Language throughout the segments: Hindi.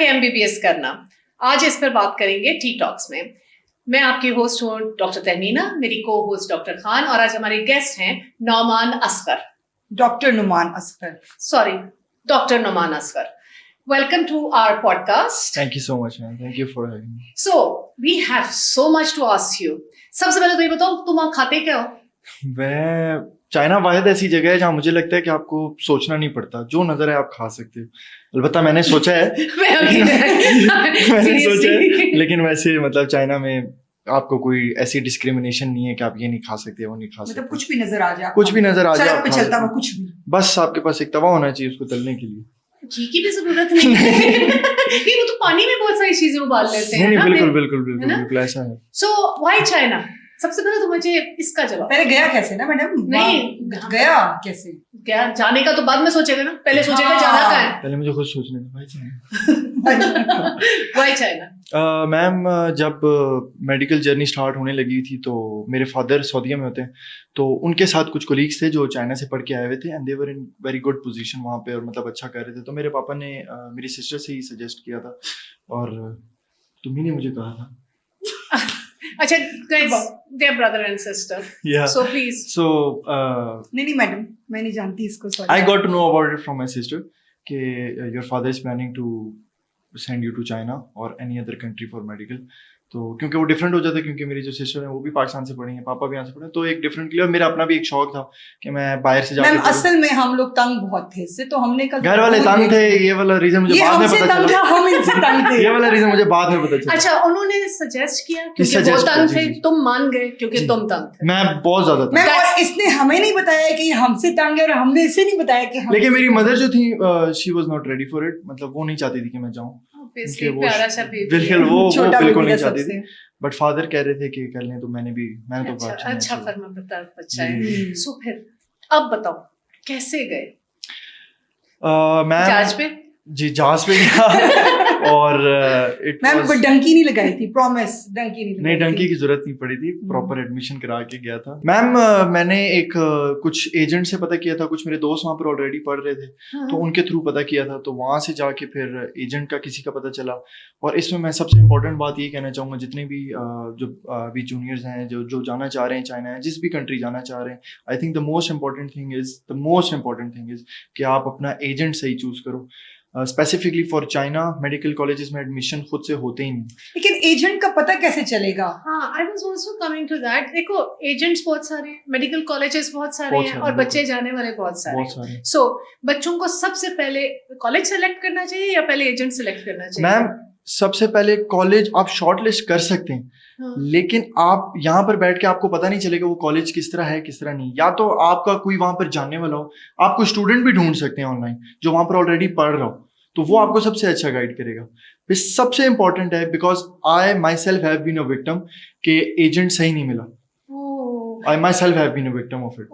MBBS करना, आज इस पर बात करेंगे टी टॉक्स में। मैं आपकी होस्ट हूँ डॉक्टर तहमीना, मेरी को होस्ट डॉक्टर खान, और आज हमारे गेस्ट हैं Nauman Asghar. Doctor Numan Asghar. Sorry, doctor Nauman Asghar. Welcome to our podcast. Thank you so much, man. Thank you for having me. So, we have so much to ask you. सबसे पहले तो ये बताओ, तुम वहाँ खाते क्या हो? मैं चाइना वाहिद ऐसी जगह है जहाँ मुझे लगता है कि आपको सोचना नहीं पड़ता, जो नजर है आप खा सकते हो। अलबत्ता मैंने सोचा है मैंने सोचा है, लेकिन वैसे मतलब चाइना में आपको कोई ऐसी डिस्क्रिमिनेशन नहीं है कि आप ये नहीं खा सकते, वो नहीं खा सकते। मतलब कुछ भी नजर आ जाए, कुछ भी नजर आ जाए, सड़क पे चलता हुआ कुछ भी, बस आपके पास एक तवा होना चाहिए उसको तलने के लिए। घी की भी जरूरत नहीं है। नहीं, वो तो पानी में बहुत सारी चीजें उबाल लेते हैं। नहीं, ना, बिल्कुल बिल्कुल बिल्कुल बिल्कुल ऐसा है। So why China? सबसे पहले तो मुझे इसका जवाब। पहले गया कैसे ना मैडम? नहीं, गया कैसे? क्या जाने का तो बाद में सोचेगा ना, पहले सोचेगा जाना कहाँ है। पहले मुझे खुद सोचने दो, भाई चाइना। Why China? मैम जब मेडिकल जर्नी स्टार्ट होने लगी थी तो मेरे फादर सऊदीया में होते हैं, तो उनके साथ कुछ कोलीग्स थे जो चाइना से पढ़ के आए हुए थे and they were in very good position वहाँ पे, और मतलब अच्छा कर रहे थे। तो मेरे पापा ने मेरी सिस्टर से ही सजेस्ट किया था, और तुम्ही ने मुझे कहा था। अच्छा, their brother and sister. Yeah. So please. So नहीं मैडम, मैं नहीं जानती इसको, sorry. I got to know about it from my sister कि your father is planning to send you to China or any other country for medical. तो क्योंकि वो डिफरेंट हो जाता है, क्योंकि मेरी जो सिस्टर है वो भी पाकिस्तान से पढ़ी है, पापा भी यहाँ से पढ़े, तो एक डिफरेंट क्लियर। मेरा अपना भी एक शौक था कि मैं बाहर से जाके। मैम असल में हम लोग तंग बहुत थे इससे, तो हमने कल घर वाले तंग थे, ये वाला रीजन मुझे बाद में पता चला। हम इनसे तंग थे। ये वाला रीजन मुझे बाद में पता चला। अच्छा, उन्होंने सजेस्ट किया क्योंकि वो तंग थे, तुम मान गए क्योंकि तुम तंग थे। मैं बहुत ज्यादा तंग। मैम और इसने हमें नहीं बताया कि हमसे तंग है, और हमने इसे नहीं बताया कि हम। लेकिन मेरी मदर जो थी she was not ready for it, मतलब वो नहीं चाहती थी कि मैं जाऊं। प्यारा सा बेबी, बिल्कुल वो बिल्कुल नहीं चाहती सबसे। थी, बट फादर कह रहे थे कि कर लें, तो मैंने तो अच्छा फर्मा बता बच्चा है। सो फिर अब बताओ कैसे गए? मैं जहाज पे? जी जहाज पे गया और मैम कोई डंकी नहीं लगाई थी, प्रॉमिस डंकी नहीं डंकी की जरूरत नहीं पड़ी थी, प्रॉपर एडमिशन करा के गया था। मैम मैंने एक कुछ एजेंट से पता किया था, कुछ मेरे दोस्त वहाँ पर ऑलरेडी पढ़ रहे थे, तो उनके थ्रू पता किया था, तो वहाँ से जाके फिर एजेंट का किसी का पता चला। और इसमें मैं सबसे इम्पोर्टेंट बात ये कहना चाहूँगा, जितने भी जो अभी जूनियर्स हैं जो जाना चाह रहे हैं चाइना है, जिस भी कंट्री जाना चाह रहे हैं, I think the most important thing is कि आप अपना एजेंट सही चूज करो। Specifically for China medical colleges में एडमिशन खुद से होते ही नहीं। लेकिन एजेंट का पता कैसे चलेगा? हाँ, I was also coming to that. देखो, एजेंट्स बहुत सारे हैं, मेडिकल कॉलेजेस बहुत सारे हैं, और बच्चे जाने वाले बहुत सारे हैं। सो बच्चों को सबसे पहले कॉलेज सेलेक्ट करना चाहिए या पहले एजेंट सेलेक्ट करना चाहिए? मैम सबसे पहले कॉलेज आप शॉर्ट लिस्ट कर सकते हैं, लेकिन आप यहाँ पर बैठ के आपको पता नहीं चलेगा वो कॉलेज किस तरह है किस तरह नहीं। या तो आपका कोई वहां पर जानने वाला हो, आप कोई स्टूडेंट भी ढूंढ सकते हैं ऑनलाइन जो वहां पर ऑलरेडी पढ़ रहा हो, तो वो आपको सबसे अच्छा गाइड करेगा। फिर सबसे इंपॉर्टेंट है, because I myself have been a victim कि एजेंट सही नहीं मिला। I myself have been a victim of it.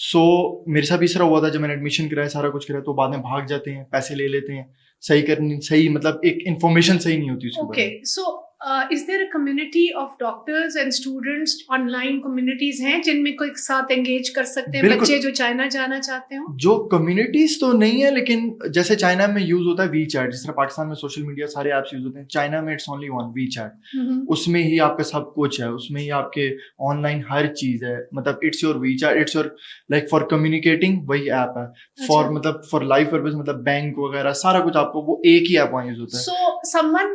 So मेरे साथ भी इस तरह हुआ था, जब मैंने एडमिशन कराया सारा कुछ कराया, तो बाद में भाग जाते हैं, पैसे ले लेते हैं, सही मतलब एक इन्फॉर्मेशन सही नहीं होती उसके बारे में। Okay, so is there a community of doctors and students, online communities हैं जिनमें कोई साथ एंगेज कर सकते हैं बच्चे जो चाइना जाना चाहते हो? जो कम्युनिटीज तो नहीं है, लेकिन जैसे चाइना में यूज होता है वी चैट, जिस तरह पाकिस्तान में सोशल मीडिया सारे ऐप्स यूज होते हैं, चाइना में it's only one WeChat. उसमें ही आपका सब कुछ है, उसमें ही आपके ऑनलाइन हर चीज है, मतलब it's your WeChat, it's your like for communicating वही ऐप है, फॉर मतलब फॉर लाइफ पर्पस, मतलब बैंक वगैरह सारा कुछ आपको वो एक ही ऐप वहाँ यूज होता है। सो समवन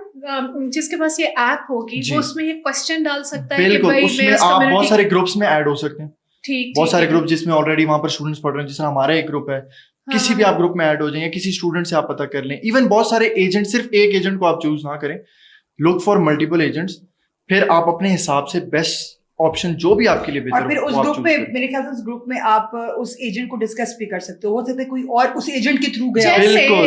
जिसके पास ये ऐप होगी वो उसमें ये क्वेश्चन डाल सकता है कि बिल्कुल, भाई उसमें आप बहुत सारे ग्रुप्स में ऐड हो सकते हैं। ठीक, बहुत सारे ग्रुप जिसमें ऑलरेडी वहां पर स्टूडेंट्स पढ़ रहे हैं, जिसमें हमारा एक ग्रुप है, किसी भी आप ग्रुप में ऐड हो जाएंगे, किसी स्टूडेंट से आप पता कर लें। इवन बहुत सारे एजेंट, सिर्फ एक एजेंट को आप चूज ना करें, लुक फॉर मल्टीपल एजेंट्स, फिर आप अपने हिसाब से बेस्ट ऑप्शन जो भी आपके लिए बेहतर हो। और फिर उस ग्रुप में, मेरे ख्याल से उस ग्रुप में आप उस एजेंट को डिस्कस भी कर सकते हो सकता है कोई और उस एजेंट के थ्रू गया।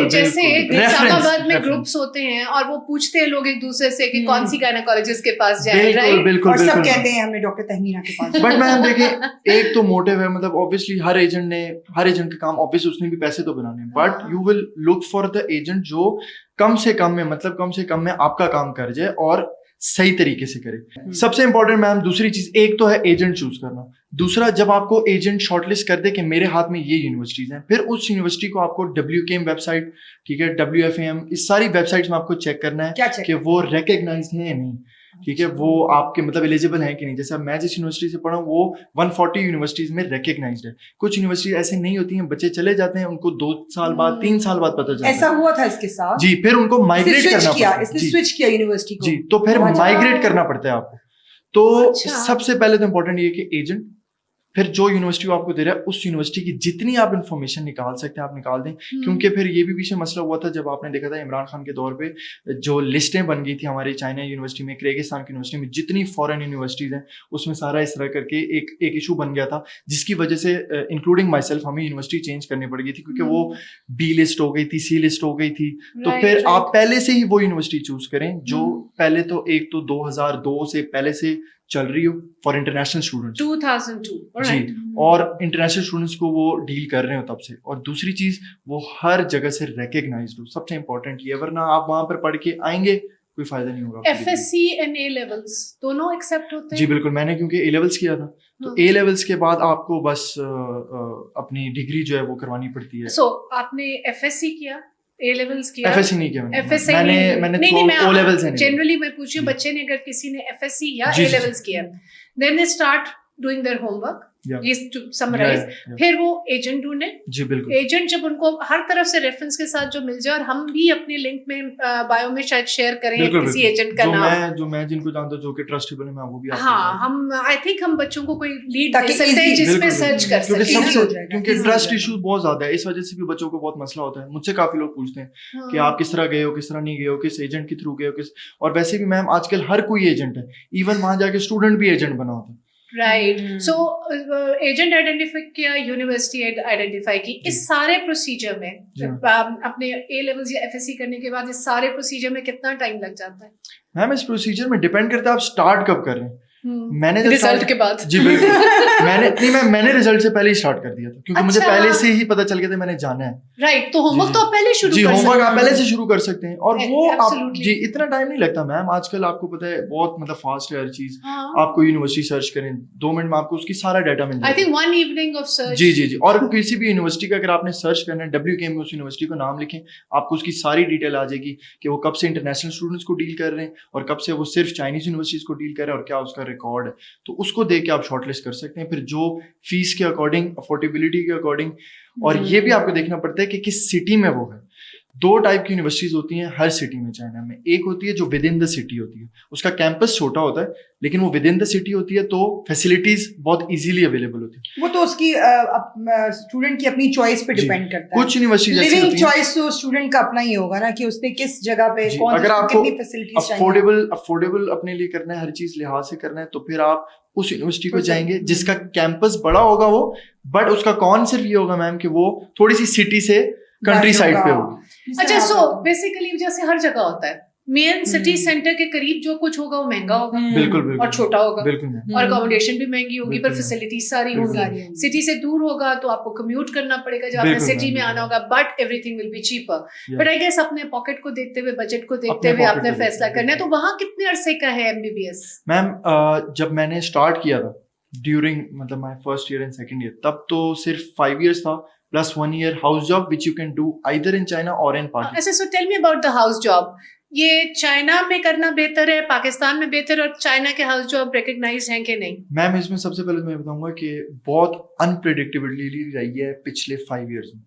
जैसे इस्लामाबाद में ग्रुप्स होते हैं और वो पूछते हैं लोग एक दूसरे से कि कौन सी गायनेकोलॉजिस्ट के पास जाए, राइट? और सब कहते हैं हमें डॉक्टर तहमीना के पास। बट मैम देखिए, एक तो मोटिव है, मतलब ऑब्वियसली हर एजेंट का काम, ऑब्वियसली उसने भी पैसे तो बनाने हैं, but you will look for the agent जो कम से कम में, मतलब कम से कम में आपका काम कर जाए और सही तरीके से करें। सबसे इंपॉर्टेंट मैम दूसरी चीज, एक तो है एजेंट चूज करना, दूसरा जब आपको एजेंट शॉर्टलिस्ट कर दे कि मेरे हाथ में ये यूनिवर्सिटीज हैं, फिर उस यूनिवर्सिटी को आपको WKM वेबसाइट, ठीक है, WFAM, इस सारी वेबसाइट्स में आपको चेक करना है कि वो रिकॉग्नाइज है या नहीं, ठीक है, वो आपके मतलब एलिजिबल है कि नहीं। जैसे मैं जिस यूनिवर्सिटी से पढ़ा हूँ वो 140 यूनिवर्सिटीज में रिकॉग्नाइज्ड है। कुछ यूनिवर्सिटी ऐसे नहीं होती हैं, बच्चे चले जाते हैं, उनको 2 साल बाद 3 साल बाद पता चलता है। ऐसा हुआ था इसके साथ जी, फिर उनको माइग्रेट करना पड़ता है। इसने स्विच किया यूनिवर्सिटी को जी, तो फिर माइग्रेट करना पड़ता है आपको। तो सबसे पहले तो इंपॉर्टेंट ये कि एजेंट, फिर जो यूनिवर्सिटी आपको दे रहा है उस यूनिवर्सिटी की जितनी आप इन्फॉर्मेशन निकाल सकते हैं आप निकाल दें, क्योंकि फिर ये भी पीछे मसला हुआ था जब आपने देखा था इमरान खान के दौर पे जो लिस्टें बन गई थी हमारे चाइना यूनिवर्सिटी में, किर्गिस्तान की यूनिवर्सिटी में, जितनी फॉरेन यूनिवर्सिटीज हैं उसमें सारा इस तरह करके एक इशू बन गया था, जिसकी वजह से इंक्लूडिंग माई सेल्फ हमें यूनिवर्सिटी चेंज करनी पड़ गई थी, क्योंकि वो B लिस्ट हो गई थी, C लिस्ट हो गई थी। तो फिर आप पहले से ही वो यूनिवर्सिटी चूज करें जो पहले तो एक तो 2002 से पहले से चल रही हो फॉर इंटरनेशनल स्टूडेंट्स, 2002 जी, और इंटरनेशनल स्टूडेंट्स को वो डील कर रहे हो तब से। और दूसरी चीज वो हर जगह से रिकॉग्नाइज्ड हो, सबसे इंपॉर्टेंट ये, वरना आप वहां पर पढ़ के आएंगे कोई फायदा नहीं होगा। FSC एंड A levels दोनों एक्सेप्ट होते हैं? जी बिल्कुल, मैंने क्योंकि A levels किया था, तो A levels के बाद आपको बस अपनी डिग्री जो है वो करवानी पड़ती है। सो आपने FSC किया, A levels किया? FSC नहीं किया FSC मैंने O levels है। जनरली मैं पूछी बच्चे ने अगर किसी ने FSC या A levels किया, then they start doing their homework, to summarize, फिर वो एजेंट ढूंढे। जी बिल्कुल, एजेंट जब उनको हर तरफ से रेफरेंस के साथ जो मिल जाए, और हम भी अपने लिंक में बायो में शायद शेयर करें किसी एजेंट का नाम, जो मैं जिनको जानता हूं जो कि ट्रस्टेबल है, मैं वो भी आपको हाँ, हम आई थिंक हम बच्चों को कोई लीड दे सकते हैं जिस पे सर्च कर सकें, क्योंकि ट्रस्ट इशू बहुत ज्यादा है, इस वजह से भी बच्चों को बहुत मसला होता है। मुझसे काफी लोग पूछते हैं कि आप किस तरह गए हो, किस तरह नहीं गए हो, किस एजेंट के थ्रू गए हो, और वैसे भी मैम आजकल हर कोई एजेंट है, इवन वहां जाके स्टूडेंट भी एजेंट बना होता है। राइट, सो एजेंट आइडेंटिफाई किया, यूनिवर्सिटी आइडेंटिफाई की, इस सारे प्रोसीजर में अपने A levels या FSC करने के बाद इस सारे प्रोसीजर में कितना टाइम लग जाता है? मैम इस प्रोसीजर में डिपेंड करता है आप स्टार्ट कब कर रहे हैं। मैंने रिजल्ट के बाद, जी बिल्कुल, मैंने रिजल्ट से पहले ही स्टार्ट कर दिया था, क्योंकि मुझे पहले से ही पता चल गया था मैंने जाना है। राइट, तो होमवर्क तो आप पहले शुरू कर सकते हैं। होमवर्क आप पहले से शुरू कर सकते हैं, और वो आप जी इतना टाइम नहीं लगता मैम। आजकल आपको पता है बहुत मतलब फास्ट है हर चीज। आपको यूनिवर्सिटी सर्च करें 2 मिनट में आपको उसकी सारा डाटा मिल जाएगा। I think 1 evening of search। जी, और किसी भी यूनिवर्सिटी का अगर आपने सर्च करना है, WKM में उस यूनिवर्सिटी का नाम लिखें, आपको उसकी सारी डिटेल आ जाएगी कि वो कब से इंटरनेशनल स्टूडेंट्स को डील कर रहे हैं और कब से वो सिर्फ चाइनीज यूनिवर्सिटीज को डील कर रहे हैं, और क्या उसका रिकॉर्ड है। तो उसको देख के आप शॉर्टलिस्ट कर सकते हैं। फिर जो फीस के अकॉर्डिंग, अफोर्डेबिलिटी के अकॉर्डिंग, और ये भी आपको देखना पड़ता है कि किस सिटी में वो है। 2 टाइप की यूनिवर्सिटीज होती हैं हर सिटी में चाइना में। एक होती है जो विद इन द सिटी होती है, उसका कैंपस छोटा होता है लेकिन वो विद इन द सिटी होती है, तो फैसिलिटीज बहुत इजीली अवेलेबल होती है। वो तो उसकी स्टूडेंट की अपनी चॉइस पे डिपेंड करता है। कुछ यूनिवर्सिटीज लिविंग चॉइस तो स्टूडेंट का अपना ही होगा ना, कि उसने किस जगह पे कौन सी कितनी फैसिलिटीज चाहिए। अफोर्डेबल अपने लिए करना है, हर चीज लिहाज से करना है, तो फिर आप उस यूनिवर्सिटी को जाएंगे जिसका कैंपस बड़ा होगा वो, बट उसका कौन सिर्फ ये होगा मैम कि वो थोड़ी सी सिटी से कंट्री साइड पे होगी। अच्छा, सो बेसिकली जैसे हर जगह होता है, मेन सिटी सेंटर के करीब जो कुछ होगा वो महंगा होगा, बिल्कुल और छोटा होगा, बिल्कुल, और अकोमोडेशन भी महंगी होगी, पर फैसिलिटीज सारी होंगी। सिटी से दूर होगा तो आपको कम्यूट करना पड़ेगा जब आपने सिटी में आना होगा, but everything will be cheaper. But I guess अपने पॉकेट को देखते हुए, बजट को देखते हुए आपने फैसला करना है। तो वहाँ कितने अरसे का है MBBS? मैम जब मैंने स्टार्ट किया था ड्यूरिंग मतलब my first year and second year, तब तो सिर्फ 5 years था plus 1 year house job which you can do either in China और इन पाकिस्तान। अच्छा, so tell me about the house job. ये चाइना में करना बेहतर है, पाकिस्तान में बेहतर है, और चाइना के हाउस जॉब रिकॉग्नाइज हैं कि नहीं? मैम इसमें सबसे पहले मैं बताऊंगा कि बहुत अनप्रेडिक्टेबिलिटी रही है पिछले 5 years में,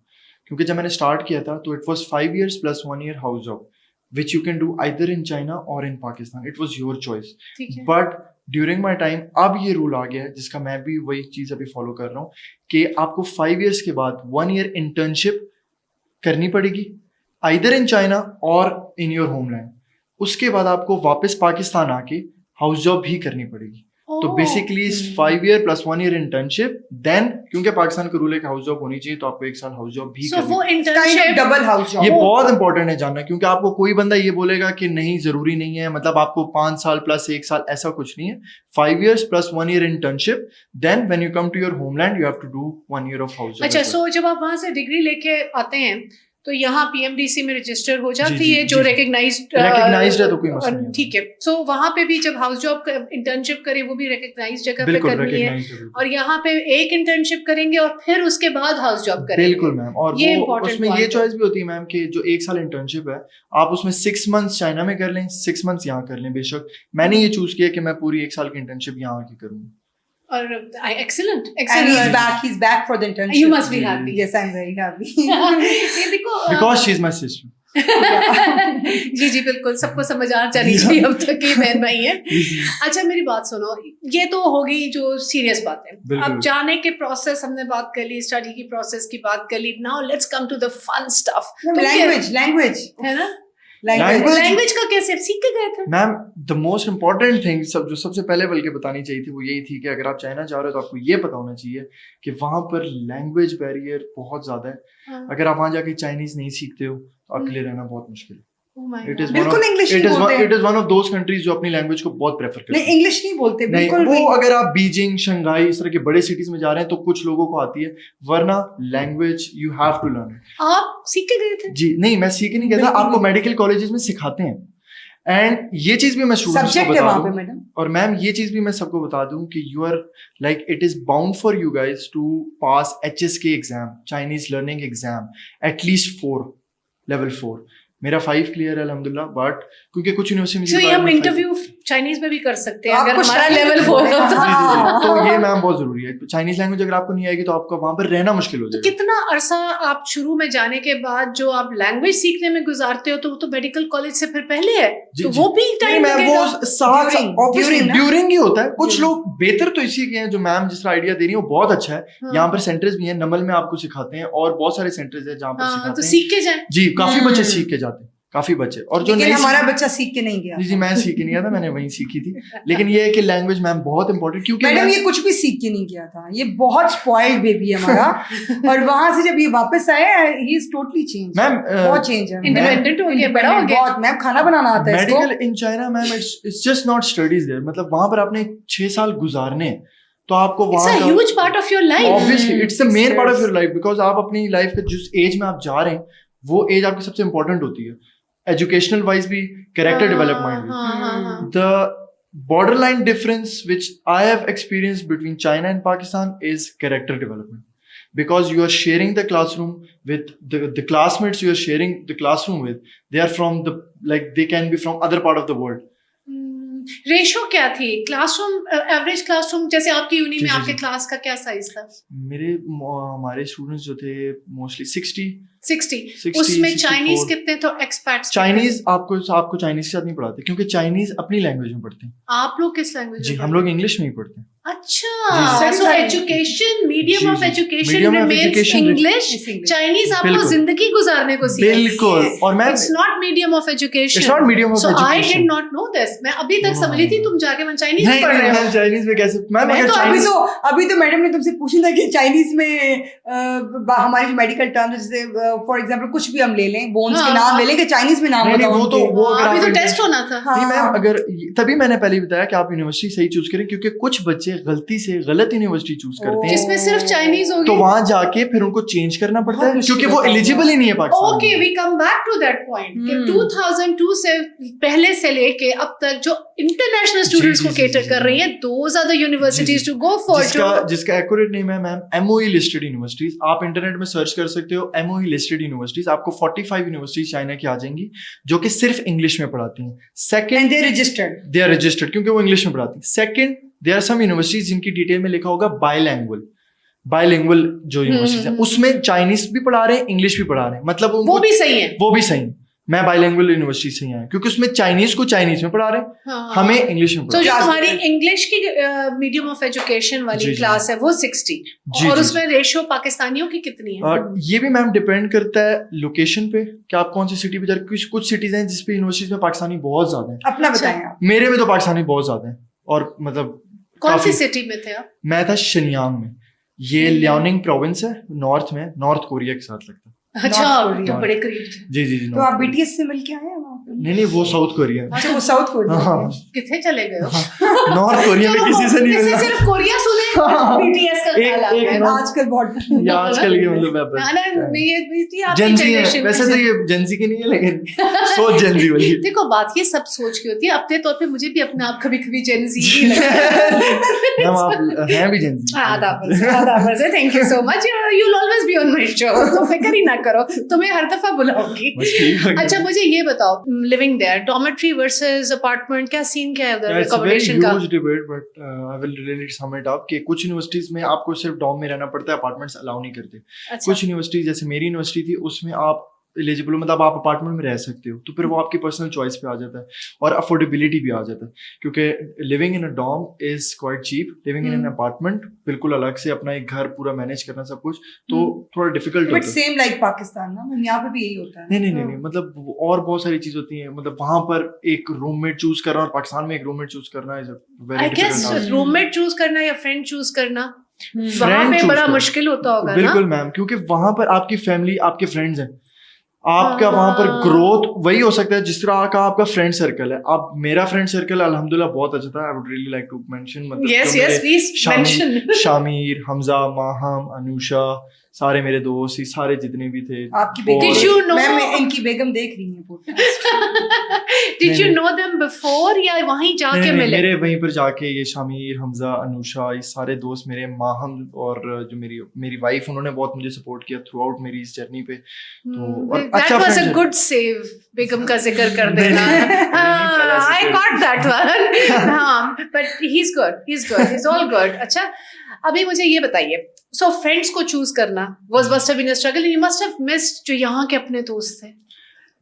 क्योंकि जब मैंने स्टार्ट किया था तो it was 5 years plus 1 year house job which you can do either in China or in Pakistan. It was your choice. But during my time अब ये रूल आ गया है जिसका मैं भी वही चीज अभी फॉलो कर रहा हूँ कि आपको 5 years के बाद 1 year इंटर्नशिप करनी पड़ेगी either in China or in your homeland. उसके बाद आपको वापस पाकिस्तान आके हाउस जॉब भी करनी पड़ेगी। तो basically 5 year plus 1 year internship, then क्योंकि पाकिस्तान का रूल है कि हाउस जॉब होनी चाहिए, तो आपको 1 साल हाउस जॉब भी करनी है। डबल हाउस जॉब, ये बहुत इंपॉर्टेंट है जानना, क्योंकि आपको कोई बंदा ये बोलेगा कि नहीं जरूरी नहीं है, मतलब आपको 5 साल प्लस 1 साल, ऐसा कुछ नहीं है। 5 years plus 1 year internship, then when you come to your homeland you have to do 1 year of house job. अच्छा, सो जब आप वहां से डिग्री लेके आते हैं तो यहाँ पीएमडीसी में रजिस्टर हो जी, जाती जी, है जो जी। रिकग्नाइज्ड Recognized है तो कोई मसला नहीं है। ठीक है। सो वहाँ पे भी जब हाउस जॉब इंटर्नशिप करे वो भी रिकग्नाइज्ड जगह पे बिल्कुल करनी है, recognize है, बिल्कुल। और यहाँ पे एक इंटर्नशिप करेंगे और फिर उसके बाद हाउस जॉब करेंगे। बिल्कुल मैम, और ये वो important उसमें ये point है। चॉइस भी होती है मैम कि जो 1 साल इंटर्नशिप है आप उसमें 6 मंथ्स चाइना में कर लें, 6 मंथ्स यहाँ कर लें। बेशक मैंने ये चूज किया कि मैं पूरी 1 साल की इंटर्नशिप यहाँ की करूँगी। और excellent And he's back for the internship. You must be happy. Yes, I'm very happy. ये देखो Because she's my sister. जी जी बिल्कुल, सबको समझ आना चाहिए चाहिए अब तक की बहन भाई है। अच्छा मेरी बात सुनो, ये तो हो गई जो सीरियस बात है। बिल्कुल। अब जाने के प्रोसेस हमने बात कर ली, स्टडी की प्रोसेस की बात कर ली, now let's come to the fun stuff. Language. है ना, Language- लैंग्वेज का कैसे सीख के गए थे? Ma'am the most important thing जो सबसे पहले बल्कि बतानी चाहिए थी वो यही थी कि अगर आप चाइना जा रहे हो तो आपको ये पता होना चाहिए कि वहाँ पर लैंग्वेज बैरियर बहुत ज्यादा है। हाँ। अगर आप वहाँ जाके चाइनीज नहीं सीखते हो तो आपके लिए रहना बहुत मुश्किल है। Oh my It God. is बिल्कुल इंग्लिश नहीं बोलते। It is one of those countries जो अपनी लैंग्वेज को बहुत प्रेफर करते नहीं, हैं। इंग्लिश नहीं बोलते नहीं, बिल्कुल वो भी। अगर आप बीजिंग, शंघाई इस तरह के बड़े सिटीज में जा रहे हैं तो कुछ लोगों को आती है, वरना language you have to learn. आप सीख के गए थे? जी नहीं, मैं सीख नहीं गया था, बिल्कुल आपको नहीं। मेडिकल कॉलेजेस में सिखाते हैं। एंड ये चीज भी मैं स्टूडेंट्स को सब्जेक्ट है बता वहाँ पे दूं, मैडम। और मैम ये चीज भी मैं सबको बता दूं कि you are like it is bound for you guys to pass HSK exam, Chinese learning exam, at least 4 level 4। मेरा 5 क्लियर है अल्हम्दुलिल्लाह, बट क्योंकि कुछ यूनिवर्सिटी So, ये हम इंटरव्यू चाइनीज में भी कर सकते हैं अगर आपको हमारा शायद लेवल बोले, 4 होता। हाँ। तो ये मैम बहुत जरूरी है। चाइनीज लैंग्वेज अगर आपको नहीं आएगी तो आपका वहां पर रहना मुश्किल हो तो जाएगा। कितना अरसा आप शुरू में जाने के बाद जो आप लैंग्वेज सीखने में गुजारते हो, तो वो तो मेडिकल कॉलेज से फिर पहले है, जी, तो जी। वो भी नहीं टाइम मैम, लगेगा। वो साथ During ना? ड्यूरिंग ही होता है। कुछ During। लोग बेहतर तो इसी के हैं, जो मैम जिस तरह आइडिया दे रही है वो बहुत अच्छा है। हाँ। यहाँ पर सेंटर्स भी हैं, नमल में आपको सिखाते हैं और बहुत सारे सेंटर्स हैं जहाँ पर हाँ, सिखाते तो हैं। सीख के जाए। जी, काफी बच्चे हम्म। सीख के जाते हैं, काफी बच्चे। और जो लेकिन नहीं हमारा बच्चा सीख के नहीं गया। जी जी, मैं सीख के नहीं गया था, मैंने वहीं सीखी थी। लेकिन ये है कि लैंग्वेज मैम बहुत इंपॉर्टेंट, क्योंकि मैडम मैम- ये कुछ भी सीख के नहीं गया था, ये बहुत स्पॉइल्ड बेबी है हमारा। और वहां से जब ये वापस आया, he is totally change. Ma'am बहुत चेंज है। इंडिपेंडेंट हो गया, बड़ा हो गया। बहुत। मैम खाना बनाना आता है इसको। Medical in China ma'am it's just not studies there, मतलब वहां पर आपने 6 साल गुजारने हैं, तो आपको इट्स वहां a huge part of your life. Obviously it's the main part of Yes. Your life, because आप अपनी लाइफ के जिस एज में आप जा रहे हैं वो एज आपकी सबसे इंपॉर्टेंट होती है, एजुकेशनल वाइज भी, कैरेक्टर डेवलपमेंट भी। हाँ। The borderline difference which I have experienced between China and Pakistan is character development, because you are sharing the classroom with the classmates you are sharing the classroom with, they are from the, like they can be from other part of the world. Ratio क्या थी क्लासरूम, एवरेज क्लासरूम, जैसे आपकी यूनि जी, में जी, आपके जी। क्लास का क्या साइज था? हमारे स्टूडेंट्स जो थे मोस्टली 60 60। उसमें चाइनीज 64। कितने तो एक्सपर्ट्स? चाइनीज आपको चाइनीज के साथ नहीं पढ़ाते, क्योंकि चाइनीज अपनी लैंग्वेज में पढ़ते हैं। आप लोग किस लैंग्वेज जी, में हम पढ़ते लोग इंग्लिश में ही पढ़ते हैं। हैं? अच्छा, जी, सो जी। एजुकेशन, मीडियम जी, ऑफ जी। Education Medium of remains education English. English। Chinese आपको बिल्कुल। जिंदगी गुजारने को सीखती है। बिल्कुल। और ma'am it's not medium of education. It's not medium of so I education. Did not know this. मैं अभी तक समझी थी तुम जाके वहां चाइनीज नहीं पढ़ रहे मैम, हो। चाइनीज में कैसे मैम? मैं अगर तो चाइनीज अभी तो मैडम ने तुमसे पूछा था कि चाइनीज में हमारे जो मेडिकल टर्म्स, जैसे फॉर एग्जांपल कुछ भी हम ले लें, बोन्स के हाँ। नाम ले लें, कि चाइनीज में नाम नहीं, बताओ वो तो उनके। वो अगर अभी आप तो टेस्ट होना था। हाँ। नहीं मैम, अगर तभी मैंने पहले ही बताया कि आप यूनिवर्सिटी सही चूज करें, क्योंकि कुछ बच्चे गलती से गलत यूनिवर्सिटी चूज करते हैं, जिसमें सिर्फ चाइनीज होगी। तो वहां जाके फिर उनको चेंज करना पड़ता बहुत है, मुश्किल क्योंकि वो होता है। एलिजिबल ही नहीं है पाकिस्तान ओके, में। We come back to that point कि 2002 से पहले से लेके अब तक जो इंटरनेशनल स्टूडेंट्स जी, को जी, केटर जी, कर जी। रही हैं, those are the universities to go for. जिसका एक्यूरेट नेम है मैम MOE लिस्टेड यूनिवर्सिटीज। आप इंटरनेट में सर्च कर सकते हो MOE लिस्टेड यूनिवर्सिटीज, आपको 45 यूनिवर्सिटीज चाइना की आ जाएंगी जो कि सिर्फ इंग्लिश में पढ़ाती हैं। Second, And they're registered। They are registered, क्योंकि वो इंग्लिश में पढ़ाती हैं। Second, there are some universities जिनकी डिटेल में लिखा होगा बायलैंग्वेज जो यूनिवर्सिटीज है, उसमें चाइनीज भी पढ़ा रहे हैं, इंग्लिश भी पढ़ा रहे हैं, मतलब वो उनको भी सही है। वो भी सही। मैं बायलैंग्वेज यूनिवर्सिटी से ही आया, क्योंकि उसमें चाइनीज को चाइनीज में पढ़ा रहे हैं, हाँ। हमें इंग्लिश में तो पढ़ा जो रहे हैं। तुम्हारी इंग्लिश की मीडियम ऑफ एजुकेशन वाली जी, जी। क्लास है वो 60, जी, और जी, उसमें रेशियो पाकिस्तानियों की कितनी है? ये भी मैम डिपेंड करता है लोकेशन पे कि आप कौन सी सिटी पे जा रहे हैं। कुछ सिटीज हैं जिसपे यूनिवर्सिटीज में पाकिस्तानी बहुत ज्यादा है। अपना अच्छा। बताएं आप। मेरे में तो पाकिस्तानी बहुत ज्यादा है, और मतलब कौन सी काफी- सिटी में थे आप? मैं था शिनयांग में, ये लियाओनिंग प्रोविंस है, नॉर्थ में, नॉर्थ कोरिया के साथ लगता है। अच्छा, कोरिया। तो बड़े करीब थे। जी जी जी। तो North आप Korea। BTS से मिलके आए हैं वहाँ पे? नहीं वो साउथ कोरिया। अच्छा वो साउथ कोरिया। कितने चले गए हो? नॉर्थ कोरिया में किसी से नहीं मिलना। सिर्फ कोरिया सुने BTS का ख्याल आता है आजकल बहुत आजकल के मतलब जेंजी है, वैसे तो ये जेंजी की नहीं है लेकिन सोच जेंजी वाली। देखो बात ये सब सोच की होती है, अपने तौर पे मुझे भी अपने आप कभी जेंजी ही लगता है। हम आप हैं भी जेंजी। आदाब से thank you so much, you will always be on my show, तो फिक्र ही ना करो, तुम्हें हर दफा बुलाऊंगी। अच्छा मुझे ये बताओ, living there dormitory versus apartment, क्या सीन क्या है उधर अकोमोडेशन का? Huge debate, but I will really sum it up कि कुछ यूनिवर्सिटीज में आपको सिर्फ डॉर्म में रहना पड़ता है, अपार्टमेंट्स अलाउ नहीं करते। अच्छा। कुछ यूनिवर्सिटीज जैसे मेरी यूनिवर्सिटी थी उसमें आप एलिजिबल हो, मतलब आप अपार्टमेंट में रह सकते हो, तो फिर वो आपकी पर्सनल चॉइस पे आ जाता है और अफोर्डेबिलिटी भी आ जाता है, क्योंकि living in a dorm is quite cheap, living in an apartment बिल्कुल अलग से अपना एक घर पूरा मैनेज करना सब कुछ तो थोड़ा डिफिकल्ट होता है। बट सेम लाइक पाकिस्तान ना, यहाँ पे भी यही होता है। नहीं मतलब और बहुत सारी चीज होती है, मतलब वहां पर एक रूममेट चूज करना और पाकिस्तान में एक रूममेट चूज करना is very I guess roommate choose करना या फ्रेंड चूज करना वहां फ्रेंड पे बड़ा मुश्किल होता होगा ना? बिल्कुल मैम, क्योंकि वहां पर आपकी फैमिली आपके फ्रेंड्स हैं, आपका वहां पर ग्रोथ वही हो सकता है जिस तरह का आपका फ्रेंड सर्कल है। अब मेरा फ्रेंड सर्कल अल्हम्दुलिल्लाह बहुत अच्छा था, I would really like to mention, मतलब yes please mention. Shamir, Hamza, Maham, Anusha, सारे मेरे दोस्त, सारे जितने भी थे। आपकी बेगम, Did you know? मैं इनकी बेगम देख रही हूँ podcast। Did you know them before या वहीं जाके मिले? मेरे वहीं पर जाके ये शामिर, हमजा, अनुषा, ये सारे दोस्त मेरे, माहम और जो मेरी वाइफ, उन्होंने बहुत मुझे सपोर्ट किया थ्रू आउट मेरी इस जर्नी पे। तो और That अच्छा was a good save, बेगम का जिक्र कर देना। I got that one। हाँ, but he's good, he's all good। अच्छा अभी मुझे ये बताइए, सो फ्रेंड्स को चूज करना must have been a struggle, you must have missed जो यहाँ के अपने दोस्त थे।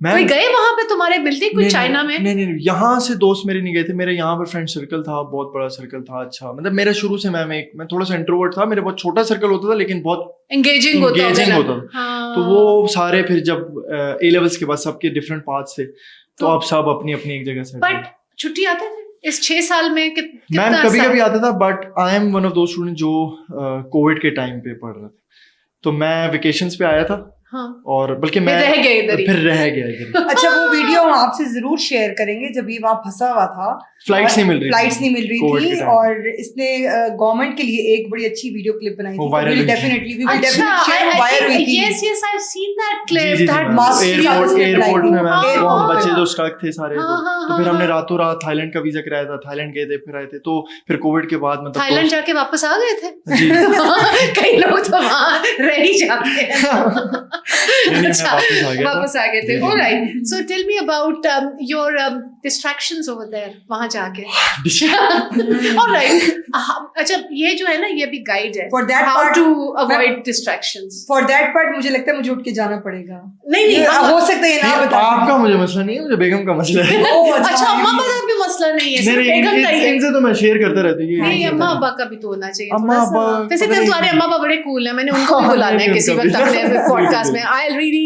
कोई गए वहां पे तुम्हारे मिलते कोई चाइना में? नहीं यहाँ से दोस्त मेरे नहीं गए थे, मेरे यहाँ पर फ्रेंड सर्कल था, बहुत बड़ा सर्कल था। अच्छा मतलब मेरा शुरू से मैं थोड़ा सा इंट्रोवर्ट था, मेरा बहुत छोटा सर्कल होता था लेकिन बहुत एंगेजिंग होता था। हाँ। तो वो सारे फिर जब A levels के बाद सबके डिफरेंट पाथ्स थे, तो अब सब अपनी अपनी एक जगह से। बट छुट्टी आते थे इस 6 साल में? मैम कभी आता था, but I am one of those student जो कोविड के टाइम पे पढ़ रहे थे, तो मैं वेकेशंस पे आया था। हाँ। और बल्कि मैं रह गया इधर। अच्छा वो वीडियो हम आपसे जरूर शेयर करेंगे जब ये वहाँ फंसा हुआ था, फ्लाइट्स नहीं मिल रही थी और इसने गवर्नमेंट के लिए एक बड़ी अच्छी वीडियो क्लिप बनाई थी, definitely we will definitely share, viral हुई थी। Yes I have seen that clip, that airport में वो हम बच्चे जो स्टक थे सारे, तो फिर हमने रातों रात थाईलैंड का वीजा कराया था, थाईलैंड गए थे, फिर आए थे, तो फिर कोविड के बाद मतलब थाईलैंड जाके वापस आ गए थे। कई लोग तो वहां रह ही जाते हैं। अच्छा वापस आ गए थे। Alright, so tell me about your distractions over there वहां जाके। ऑलराइट, अच्छा ये जो है ना ये भी गाइड है for that how part two avoid distractions. For that part मुझे लगता है मुझे उठ के जाना पड़ेगा। नहीं हो सकता है ये ना बता, आपका मुझे मसला नहीं है, मुझे बेगम का मसला है। अच्छा अम्मा अब्बा का भी मसला नहीं है, सिर्फ बेगम का ही है। इनसे तो मैं शेयर करता रहता हूं। नहीं अम्मा अब्बा का भी तो होना चाहिए। अम्मा अब्बा वैसे तो तुम्हारे अम्मा अब्बा बड़े कूल है, मैंने उनको भी बुलाना है किसी वक्त अपने पॉडकास्ट में। आई रियली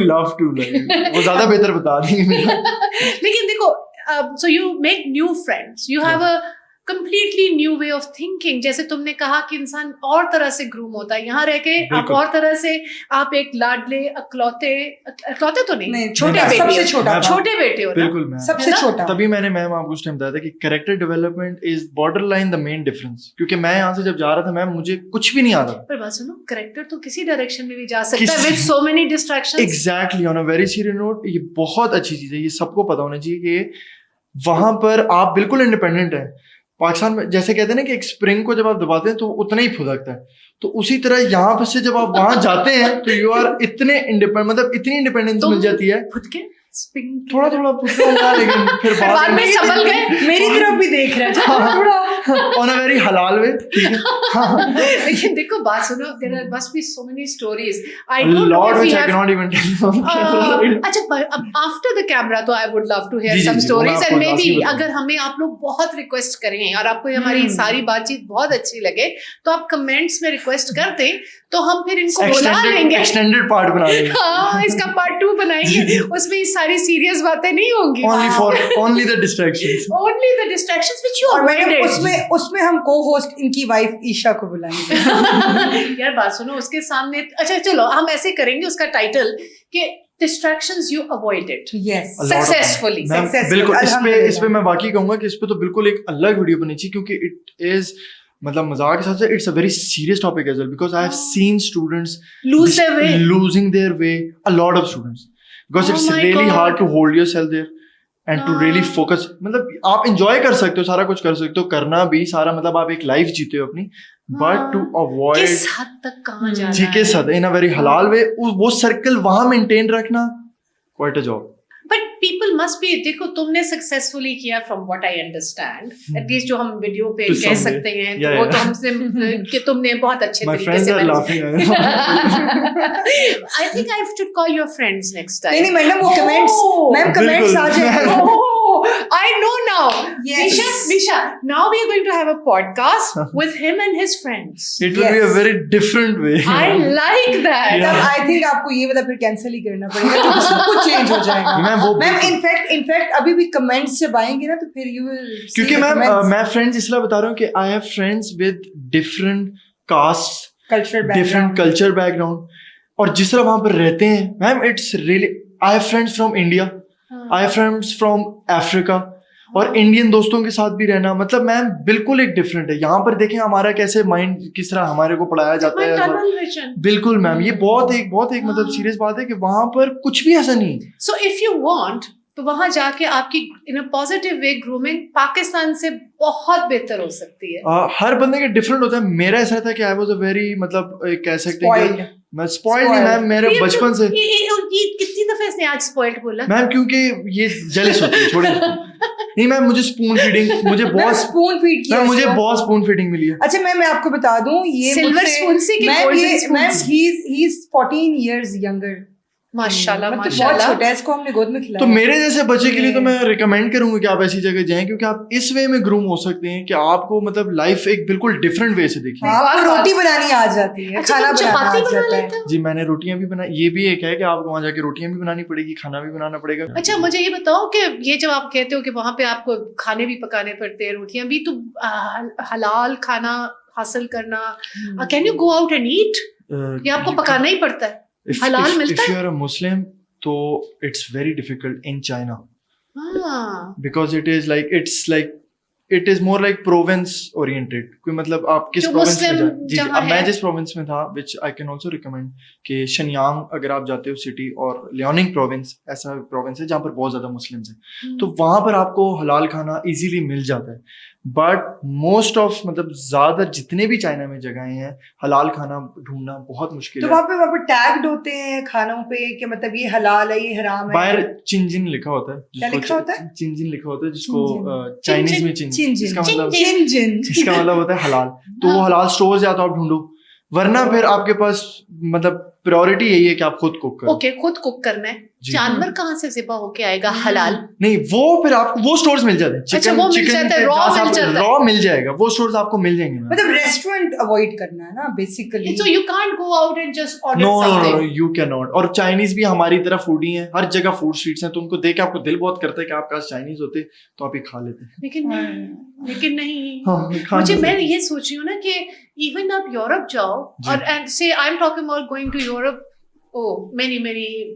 लव टू, वो ज्यादा बेहतर बता देंगे। लेकिन देखो so you make new friends, you have a completely new way of thinking। जैसे तुमने कहा कि इंसान और तरह से ग्रूम होता है, यहाँ रह के आप और तरह से, आप एक लाडले अकलौते तो नहीं छोटे बेटे हो। बिल्कुल सबसे छोटा। तभी मैंने मैम आपको उस टाइम बताया था कि character development is border line the main difference, क्योंकि मैं यहाँ से जब जा रहा था मैम मुझे कुछ भी नहीं आता। पर बात सुनो, कैरेक्टर तो किसी डायरेक्शन में भी जा सकता है with so many distractions। Exactly, on a very serious note, ये बहुत अच्छी चीज है, ये सबको पता होना चाहिए कि वहां पर आप बिल्कुल इंडिपेंडेंट है। पाकिस्तान में जैसे कहते हैं ना कि एक स्प्रिंग को जब आप दबाते हैं तो उतना ही फुदकता है, तो उसी तरह यहाँ पर से जब आप वहां जाते हैं तो यू आर इतने इंडिपेंडेंट, मतलब इतनी इंडिपेंडेंस मिल जाती है। थोड़ा लेकिन फिर बाद में संभल गए, मेरी तरफ भी देख रहे हैं थोड़ा ऑन अ वेरी हलाल वे, ठीक है। लेकिन देखो बात सुनो, there must be so many stories, I don't know lot which I can not even tell. अच्छा अब आफ्टर द कैमरा तो I would love to hear some stories, and maybe अगर हमें आप लोग बहुत रिक्वेस्ट करें और आपको हमारी सारी बातचीत बहुत अच्छी लगे तो आप कमेंट्स में रिक्वेस्ट कर दें, तो हम फिर इनको बुला लेंगे, एक्सटेंडेड पार्ट बना लेंगे। हाँ, इसका पार्ट 2 बनाएंगे, उसमें सारी सीरियस बातें नहीं होंगी, only the distractions which you avoided। उसमें हम को-होस्ट इनकी वाइफ ईशा को बुलाएंगे। यार बात सुनो, उसके सामने अच्छा चलो हम ऐसे करेंगे उसका टाइटल कि distractions you avoided Yes. successfully. Ma'am, Successful, बिल्कुल इस पे अल्हम्दुलिल्लाह। मैं वाकई कहूंगा कि इस पे तो बिल्कुल एक अलग वीडियो बनी चाहिए, क्योंकि इट इज मतलब मजाक के साथ it's a very serious topic as well, because I have seen students Lose their way. losing their way, a lot of students, because Oh it's my really God. hard to hold yourself there and to really focus. मतलब आप enjoy कर सकते हो, सारा कुछ कर सकते हो, करना भी सारा, मतलब आप एक लाइफ जीते हो अपनी, but to avoid किस हद तक कहाँ जाना जी के है? साथ इन अ वेरी हलाल वे, वो सर्कल वहां मेंटेन रखना quite a job. But people must be, देखो तुमने सक्सेसफुली किया from what I understand, at least जो हम वीडियो पे To कह some सकते हैं, Yeah, वो yeah. तो हमसे कि तुमने बहुत अच्छे My तरीके friends से are laughing. I think I should call your friends next time. नहीं मैडम वो कमेंट्स मैम कमेंट्स आ जाएंगे। Oh, I know now. Yes. Nisha, now we are going to have a podcast with him and his friends. It will be a Yes. very different way. I like that. Yeah. तब आई थिंक आपको ये वाला फिर कैंसिल ही करना पड़ेगा, क्योंकि सब कुछ चेंज हो जाएगा। मैम वो मैम बिल्कुल- इनफैक्ट अभी भी कमेंट्स जब आएंगे ना तो फिर यू विल क्योंकि मैम मैं फ्रेंड्स इसलिए बता रहा हूँ कि I have friends with different caste, cultural different culture background, और जिस तरह वहां पर रहते हैं ma'am, it's really, I have friends from India, I have friends from Africa, और इंडियन दोस्तों के साथ भी रहना, मतलब मैम बिल्कुल एक डिफरेंट है। यहाँ पर देखें हमारा कैसे माइंड किस तरह हमारे को पढ़ाया जाता है, Tunnel vision. बिल्कुल मैम, ये बहुत एक मतलब सीरियस बात है कि वहां पर कुछ भी ऐसा नहीं। So if you want, तो वहां जाके आपकी in a positive way grooming Pakistan से बहुत बेहतर हो सकती है। हर बंदे के डिफरेंट होता है। मेरा ऐसा था कि आई वाज अ वेरी, मतलब कह सकते हैं कि मैं स्पॉइल्ड नहीं मैम, मेरे बचपन से। ये कितनी दफे इसने आज स्पॉइल्ड बोला मैम क्योंकि ये जेलस होती है, छोड़िए नहीं मैम, मुझे स्पून फीडिंग, मुझे बहुत स्पून फीड किया मैम, मुझे इसको। बहुत स्पून फीडिंग मिली है। अच्छा मैं आपको बता दूं ये सिल्वर स्पून से कि गोल्डन स्पून मैम से? He is 14 years younger. माशाल्लाह मतलब बहुत माशाल्लाह। छोटा है, इसको हमने गोद में खिलाया। तो मेरे जैसे बच्चे के लिए तो मैं रिकमेंड करूंगा कि आप ऐसी जगह जाएं, क्योंकि आप इस वे में ग्रूम हो सकते हैं कि आपको मतलब लाइफ एक बिल्कुल डिफरेंट वे से देखिए। आपको रोटी बनानी आ जाती है, अच्छा, खाना तुम बनाना आ चपाती बना जाता है। लेते हो? जी मैंने रोटियां भी बनाई, ये भी एक है कि आपको वहां जाके रोटियां भी बनानी पड़ेगी, खाना भी बनाना पड़ेगा। अच्छा मुझे ये बताओ कि ये जब आप कहते हो कि वहां पे आपको खाने भी पकाने पड़ते हैं, रोटियां भी, तो हलाल खाना हासिल करना, can you go out and eat या आपको पकाना ही पड़ता है? हलाल मिलता if you are a Muslim तो it's very difficult in China, हाँ। Because it's like it is more like province oriented. कोई मतलब आप किस जो प्रोविंस में मुस्लिम जाए, जी जहाँ अब मैं है। जिस प्रोविंस में था, विच आई कैन ऑल्सो रिकमेंड, कि शनयांग अगर आप जाते हो सिटी, और लियोनिंग प्रोविंस ऐसा प्रोविंस है जहाँ पर बहुत ज्यादा मुस्लिम्स हैं, तो वहां पर आपको हलाल खाना इजीली मिल जाता है। बट मोस्ट ऑफ मतलब ज्यादा जितने भी चाइना में जगहें हैं, हलाल खाना ढूंढना बहुत मुश्किल तो है। वहाँ पे टैग्ड होते हैं खानों पे कि मतलब ये हलाल है ये हराम है। बाहर चिंजिन लिखा होता है, क्या लिखा होता है? चिंजिन लिखा होता है, जिसको चिंजिन। चाइनीज में चिंजिन, चिंजिन। इसका मतलब चिंजिन। इसका मतलब होता है हलाल। तो वो हलाल स्टोर से आता आप ढूंढो, वरना फिर आपके पास मतलब प्रायोरिटी यही है कि आप खुद कुक करो। ओके, खुद कुक करना है। जी। जानवर कहाँ से ज़िबा होके आएगा हलाल? नहीं, वो फिर आपको वो स्टोर्स मिल जाते हैं। अच्छा, वो मिल जाता है, raw मिल जाता है। रॉ मिल जाएगा, वो स्टोर्स आपको मिल जाएंगे। मतलब रेस्टोरेंट अवॉइड करना है ना basically. So you can't go out and just order no something. No you can not. और चाइनीज भी हमारी तरह फूडी हैं, हर जगह फूड स्ट्रीट्स हैं, तो उनको देख के आपको दिल बहुत करता है कि आपके पास चाइनीज होते तो आप ये खा लेते। लेकिन नहीं। हाँ, खा मुझे लेते। मैं ये सोच रही हूँ ना कि इवन आप यूरोप जाओ जी। और एंड से I am talking about going to Europe many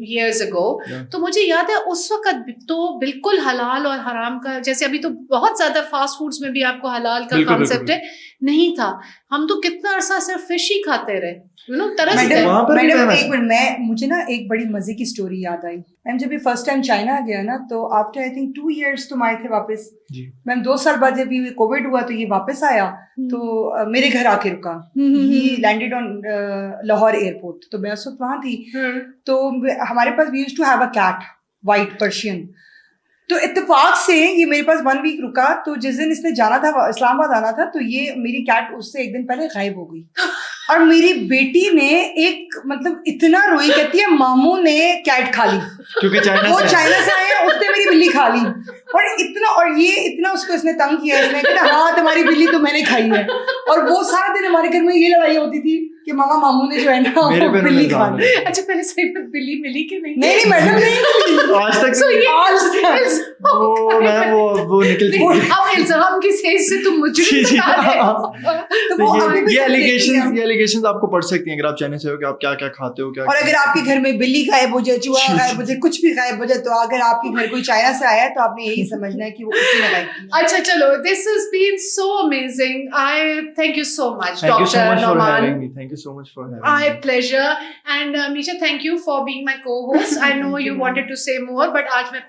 years ago, Yeah. तो मुझे याद है उस वक्त तो बिल्कुल हलाल और हराम का, जैसे अभी तो बहुत ज्यादा फास्ट फूड्स में भी आपको हलाल का बिल्कुल, कॉन्सेप्ट है, नहीं था। हम तो कितना अरसा सिर्फ फिश ही खाते रहे, यू नो, तरस गए। वहाँ पर भी मैडम मैं एक मिनट, मुझे ना एक बड़ी मजे की स्टोरी याद आई। मैम जब ये फर्स्ट टाइम चाइना गया ना, तो आफ्टर आई थिंक 2 years तुम आए थे वापस। जी। मैम 2 साल बाद जब ये कोविड हुआ तो ये वापस आया, तो मेरे घर आके रुका। He landed on Lahore airport, तो मैं उस वक्त वहां थी। तो हमारे पास we used to have a cat, white Persian. तो इत्तेफाक से ये मेरे पास 1 week रुका, तो जिस दिन इसने जाना था इस्लामाबाद आना था, तो ये मेरी कैट उससे एक दिन पहले गायब हो गई। और मेरी बेटी ने एक मतलब इतना रोई, कहती है मामू ने कैट खा ली, क्योंकि वो चाइना से आए हैं, उसने मेरी बिल्ली खा ली। और ये इतना उसको इसने तंग किया, इसने कहता हाँ तुम्हारी बिल्ली तो मैंने खाई है। और वो सारा दिन हमारे घर में ये लड़ाई होती थी कि मामा मामू ने जो है ना मेरे वो पे बिल्ली इल्जाम खा ली। है। अच्छा पहले सही में बिल्ली मिली कि नहीं? नहीं मैडम नहीं आज तक So ये आज तक। वो मैम वो निकल चुकी है। अब इल्जाम किस एज से तुम मुझे जी, जी, बता रहे हो? तो वो तो अभी भी ये तो एलिगेशंस देखते हैं। आपको पढ़ सकती हैं अगर आप चाहने से हो कि आप क्या क्या खाते हो क्या और अगर आपके घर में बिल्ली गायब हो जाए, चूहा गायब हो जाए, कुछ भी गायब हो जाए, तो अगर आपके घर कोई चाइना से आया है तो आपने यही समझना है कि वो उसी ने गायब किया। अच्छा चलो, this has been so amazing. I thank you so much, Thank you so Dr. much for Noman. having me. Thank you so much for having My me. pleasure. And Misha, thank you for being my co-host. I know Thank you you, wanted to say more, but आज मैं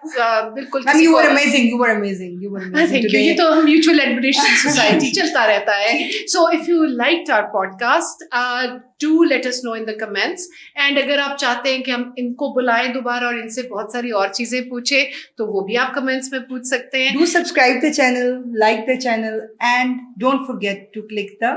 बिल्कुल मैम किसी you को- were amazing, you were amazing, you were amazing Thank you. today. ये तो म्यूचुअल एडमिरेशन सोसाइटी चलता रहता है. So if you liked our podcast, do let us know in the comments. And अगर आप चाहते हैं कि हम इनको बुलाएं दोबारा और इनसे बहुत सारी और चीजें पूछें, तो वो भी आप कमेंट्स में पूछ सकते हैं. Do subscribe the channel, like the channel, and don't forget to click the